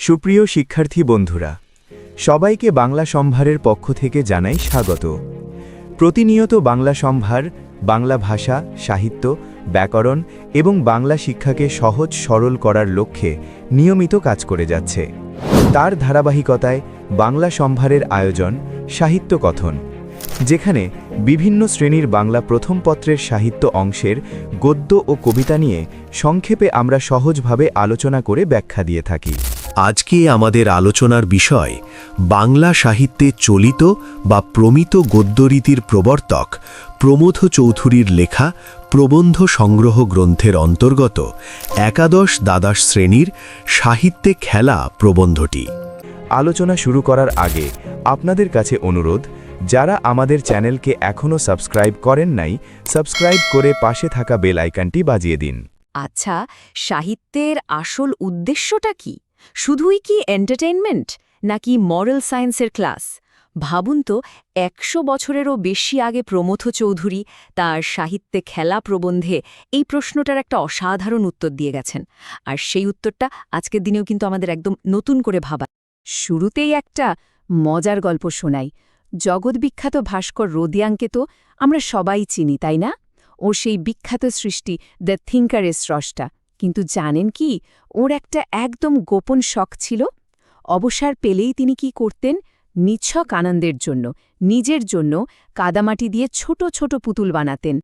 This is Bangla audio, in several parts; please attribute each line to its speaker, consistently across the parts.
Speaker 1: সুপ্রিয় শিক্ষার্থী বন্ধুরা, সবাইকে বাংলা সম্ভারের পক্ষ থেকে জানাই স্বাগত। প্রতিনিয়ত বাংলা সম্ভার বাংলা ভাষা, সাহিত্য, ব্যাকরণ এবং বাংলা শিক্ষাকে সহজ সরল করার লক্ষ্যে নিয়মিত কাজ করে যাচ্ছে। তার ধারাবাহিকতায় বাংলা সম্ভারের আয়োজন সাহিত্য কথন, যেখানে বিভিন্ন শ্রেণীর বাংলা প্রথম পত্রের সাহিত্য অংশের গদ্য ও কবিতা নিয়ে সংক্ষেপে আমরা সহজভাবে আলোচনা করে ব্যাখ্যা দিয়ে থাকি।
Speaker 2: আজকে আমাদের আলোচনার বিষয় বাংলা সাহিত্যে চলিত বা প্রমিত গদ্যরীতির প্রবর্তক প্রমথ চৌধুরীর লেখা প্রবন্ধ সংগ্রহ গ্রন্থের অন্তর্গত একাদশ দ্বাদশ শ্রেণীর সাহিত্যে খেলা প্রবন্ধটি।
Speaker 1: আলোচনা শুরু করার আগে আপনাদের কাছে অনুরোধ, যারা আমাদের চ্যানেলকে এখনও সাবস্ক্রাইব করেন নাই, সাবস্ক্রাইব করে পাশে থাকা বেল আইকনটি বাজিয়ে দিন।
Speaker 3: আচ্ছা, সাহিত্যের আসল উদ্দেশ্যটা কি? শুধুই কি এন্টারটেইনমেন্ট, নাকি মরাল সায়েন্সের ক্লাস? ভাবুন তো, ১০০ বছরেরও বেশি আগে প্রমথ চৌধুরী তার সাহিত্যে খেলা প্রবন্ধে এই প্রশ্নটার একটা অসাধারণ উত্তর দিয়ে গেছেন। আর সেই উত্তরটা আজকের দিনেও কিন্তু আমাদের একদম নতুন করে ভাবা। শুরুতেই একটা মজার গল্প শোনাই। জগৎবিখ্যাত ভাস্কর রোদিয়াংকে তো আমরা সবাই চিনি, তাই না? ওর সেই বিখ্যাত সৃষ্টি দ্য থিঙ্কারের স্রষ্টা। কিন্তু জানেন কি, ওর একটা একদম গোপন শখ ছিল। অবসর পেলেই তিনি কি করতেন? নিছক আনন্দের জন্য, নিজের জন্য কাদামাটি দিয়ে ছোট ছোট পুতুল বানাতেন।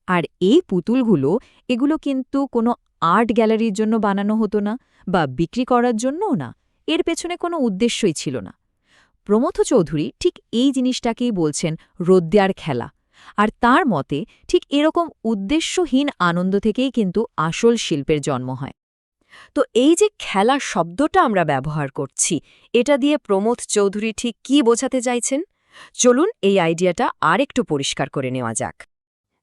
Speaker 3: আর এই পুতুলগুলো এগুলো কিন্তু কোনো আর্ট গ্যালারির জন্য বানানো হতো না, বা বিক্রি করার জন্যও না। এর পেছনে কোনো উদ্দেশ্যই ছিল না। প্রমথ চৌধুরী ঠিক এই জিনিসটাকেই বলছেন রোদ্যার খেলা। আর তার মতে ঠিক এরকম উদ্দেশ্যহীন আনন্দ থেকেই কিন্তু আসল শিল্পের জন্ম হয়। তো এই যে খেলা শব্দটা আমরা ব্যবহার করছি, এটা দিয়ে প্রমথ চৌধুরী ঠিক কী বোঝাতে চাইছেন? চলুন এই আইডিয়াটা আরেকটু পরিষ্কার করে নেওয়া যাক।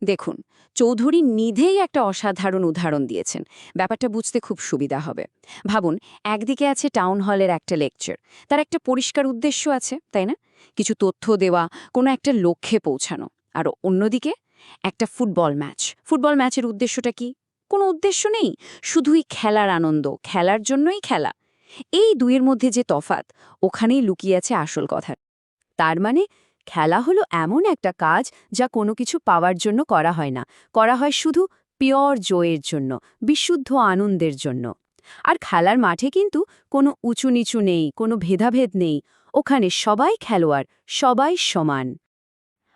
Speaker 3: দেখুন, চৌধুরী নিধেই একটা অসাধারণ উদাহরণ দিয়েছেন। ব্যাপারটা বুঝতে খুব সুবিধা হবে। ভাবুন, একদিকে আছে টাউন হলের একটা লেকচার, তার একটা পরিষ্কার উদ্দেশ্য আছে, তাই না? কিছু তথ্য দেওয়া, কোনো একটা লক্ষ্যে পৌঁছানো। আর অন্যদিকে একটা ফুটবল ম্যাচের উদ্দেশ্যটা কি? কোনো উদ্দেশ্য নেই, শুধুই খেলার আনন্দ, খেলার জন্যই খেলা। এই দুইয়ের মধ্যে যে তফাৎ, ওখানেই লুকিয়ে আছে আসল কথা। তার মানে খেলা হলো এমন একটা কাজ যা কোনো কিছু পাওয়ার জন্য করা হয় না, করা হয় শুধু পিওর জয়ের জন্য, বিশুদ্ধ আনন্দের জন্য। আর খেলার মাঠে কিন্তু কোনো উঁচু নিচু নেই, কোনো ভেদাভেদ নেই। ওখানে সবাই খেলোয়াড়, সবাই সমান।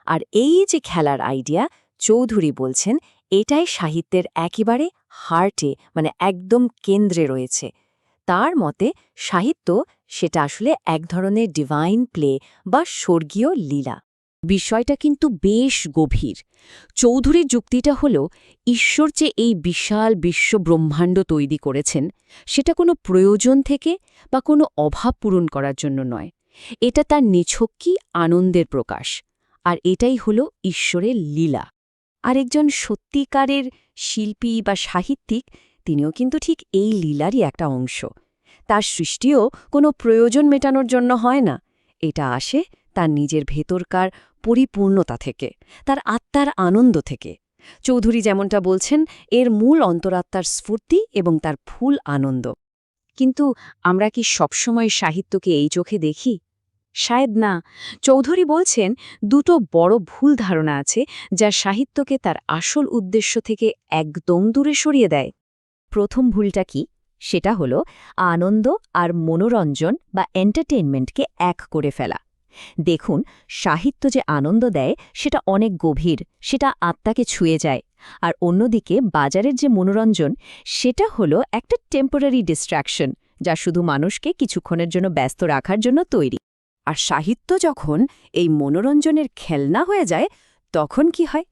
Speaker 3: আর এই যে খেলার আইডিয়া, চৌধুরী বলছেন এটাই সাহিত্যের একেবারে হার্টে, মানে একদম কেন্দ্রে রয়েছে। তার মতে সাহিত্য সেটা আসলে এক ধরনের ডিভাইন প্লে বা স্বর্গীয় লীলা। বিষয়টা কিন্তু বেশ গভীর। চৌধুরীর যুক্তিটা হল, ঈশ্বর যে এই বিশাল বিশ্বব্রহ্মাণ্ড তৈরি করেছেন, সেটা কোনো প্রয়োজন থেকে বা কোনো অভাব পূরণ করার জন্য নয়। এটা তার নিছকই আনন্দের প্রকাশ। আর এটাই হল ঈশ্বরের লীলা। আর একজন সত্যিকারের শিল্পী বা সাহিত্যিক, তিনিও কিন্তু ঠিক এই লীলারই একটা অংশ। তার সৃষ্টিও কোনো প্রয়োজন মেটানোর জন্য হয় না। এটা আসে তার নিজের ভেতরকার পরিপূর্ণতা থেকে, তার আত্মার আনন্দ থেকে। চৌধুরী যেমনটা বলছেন, এর মূল অন্তরাত্মার স্ফূর্তি এবং তার ফুল আনন্দ। কিন্তু আমরা কি সবসময় সাহিত্যকে এই চোখে দেখি? শায়দ না। চৌধুরী বলছেন দুটো বড় ভুল ধারণা আছে, যা সাহিত্যকে তার আসল উদ্দেশ্য থেকে একদম দূরে সরিয়ে দেয়। প্রথম ভুলটা কি? সেটা হলো আনন্দ আর মনোরঞ্জন বা এন্টারটেইনমেন্টকে এক করে ফেলা। দেখুন, সাহিত্য যে আনন্দ দেয় সেটা অনেক গভীর, সেটা আত্মাকে ছুঁয়ে যায়। আর অন্যদিকে বাজারের যে মনোরঞ্জন, সেটা হলো একটা টেম্পোরারি ডিস্ট্র্যাকশন, যা শুধু মানুষকে কিছুক্ষণের জন্য ব্যস্ত রাখার জন্য তৈরি। আর সাহিত্য যখন এই মনোরঞ্জনের খেলনা হয়ে যায়, তখন কি হয়?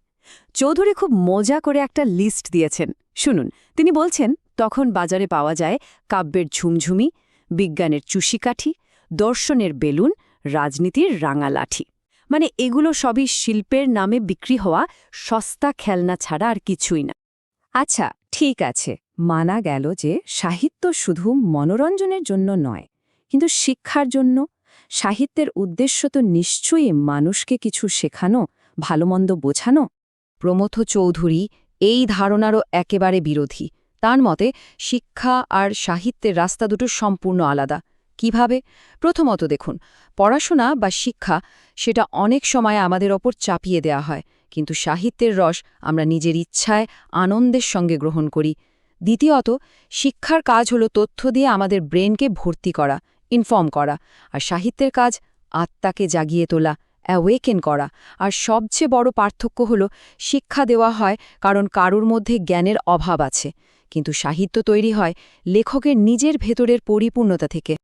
Speaker 3: চৌধুরী খুব মজা করে একটা লিস্ট দিয়েছেন, শুনুন। তিনি বলছেন, তখন বাজারে পাওয়া যায় কাব্যের ঝুমঝুমি, বিজ্ঞানের চুষিকাঠি, দর্শনের বেলুন, রাজনীতির রাঙা লাঠি। মানে এগুলো সবই শিল্পের নামে বিক্রি হওয়া সস্তা খেলনা ছাড়া আর কিছুই না। আচ্ছা, ঠিক আছে, মানা গেল যে সাহিত্য শুধু মনোরঞ্জনের জন্য নয়, কিন্তু শিক্ষার জন্য। সাহিত্যের উদ্দেশ্য তো নিশ্চয়ই মানুষকে কিছু শেখানো, ভালোমন্দ বোঝানো। প্রমথ চৌধুরী এই ধারণারও একেবারে বিরোধী। তার মতে শিক্ষা আর সাহিত্যের রাস্তা দুটো সম্পূর্ণ আলাদা। কিভাবে? প্রথমত দেখুন, পড়াশোনা বা শিক্ষা সেটা অনেক সময় আমাদের ওপর চাপিয়ে দেয়া হয়, কিন্তু সাহিত্যের রস আমরা নিজের ইচ্ছায় আনন্দের সঙ্গে গ্রহণ করি। দ্বিতীয়ত, শিক্ষার কাজ হলো তথ্য দিয়ে আমাদের ব্রেনকে ভর্তি করা, ইনফর্ম করা, আর সাহিত্যের কাজ আত্মাকে জাগিয়ে তোলা, অ্যাওয়েকেন করা। আর সবচেয়ে বড় পার্থক্য হলো শিক্ষা দেওয়া হয় কারণ কারুর মধ্যে জ্ঞানের অভাব আছে, কিন্তু সাহিত্য তৈরি হয় লেখকের নিজের ভেতরের পরিপূর্ণতা থেকে।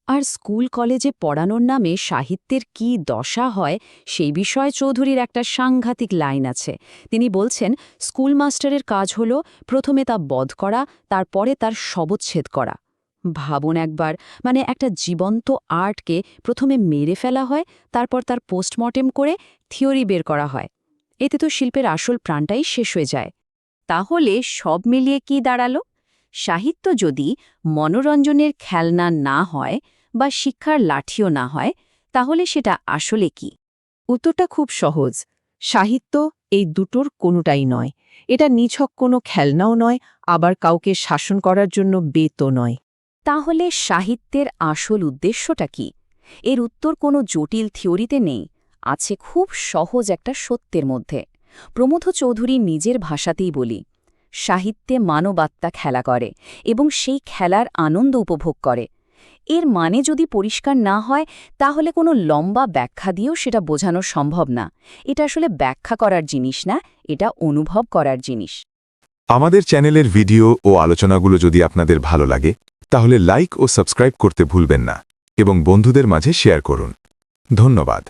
Speaker 3: আর স্কুল কলেজে পড়ানোর নামে সাহিত্যের কি দশা হয় সেই বিষয়ে চৌধুরীর একটা সাংঘাতিক লাইন আছে। তিনি বলছেন, স্কুল মাস্টারের কাজ হল প্রথমে তা বধ করা, তারপরে তার শবচ্ছেদ করা। ভাবুন একবার, মানে একটা জীবন্ত আর্টকে প্রথমে মেরে ফেলা হয়, তারপর তার পোস্টমর্টেম করে থিওরি বের করা হয়। এতে তো শিল্পের আসল প্রাণটাই শেষ হয়ে যায়। তাহলে সব মিলিয়ে কি দাঁড়ালো? সাহিত্য যদি মনোরঞ্জনের খেলনা না হয় বা শিক্ষার লাঠিও না হয়, তাহলে সেটা আসলে কি? উত্তরটা খুব সহজ। সাহিত্য এই দুটোর কোনোটাই নয়। এটা নিছক কোনো খেলনাও নয়, আবার কাউকে শাসন করার জন্য বেতও নয়। তাহলে সাহিত্যের আসল উদ্দেশ্যটা কি? এর উত্তর কোনো জটিল থিওরিতে নেই, আছে খুব সহজ একটা সত্যের মধ্যে। প্রমথ চৌধুরী নিজের ভাষাতেই বলি, সাহিত্যে মানবাত্মা খেলা করে এবং সেই খেলার আনন্দ উপভোগ করে। এর মানে যদি পরিষ্কার না হয়, তাহলে কোনো লম্বা ব্যাখ্যা দিয়েও সেটা বোঝানো সম্ভব না। এটা আসলে ব্যাখ্যা করার জিনিস না, এটা অনুভব করার জিনিস।
Speaker 4: আমাদের চ্যানেলের ভিডিও ও আলোচনাগুলো যদি আপনাদের ভালো লাগে, তাহলে লাইক ও সাবস্ক্রাইব করতে ভুলবেন না এবং বন্ধুদের মাঝে শেয়ার করুন। ধন্যবাদ।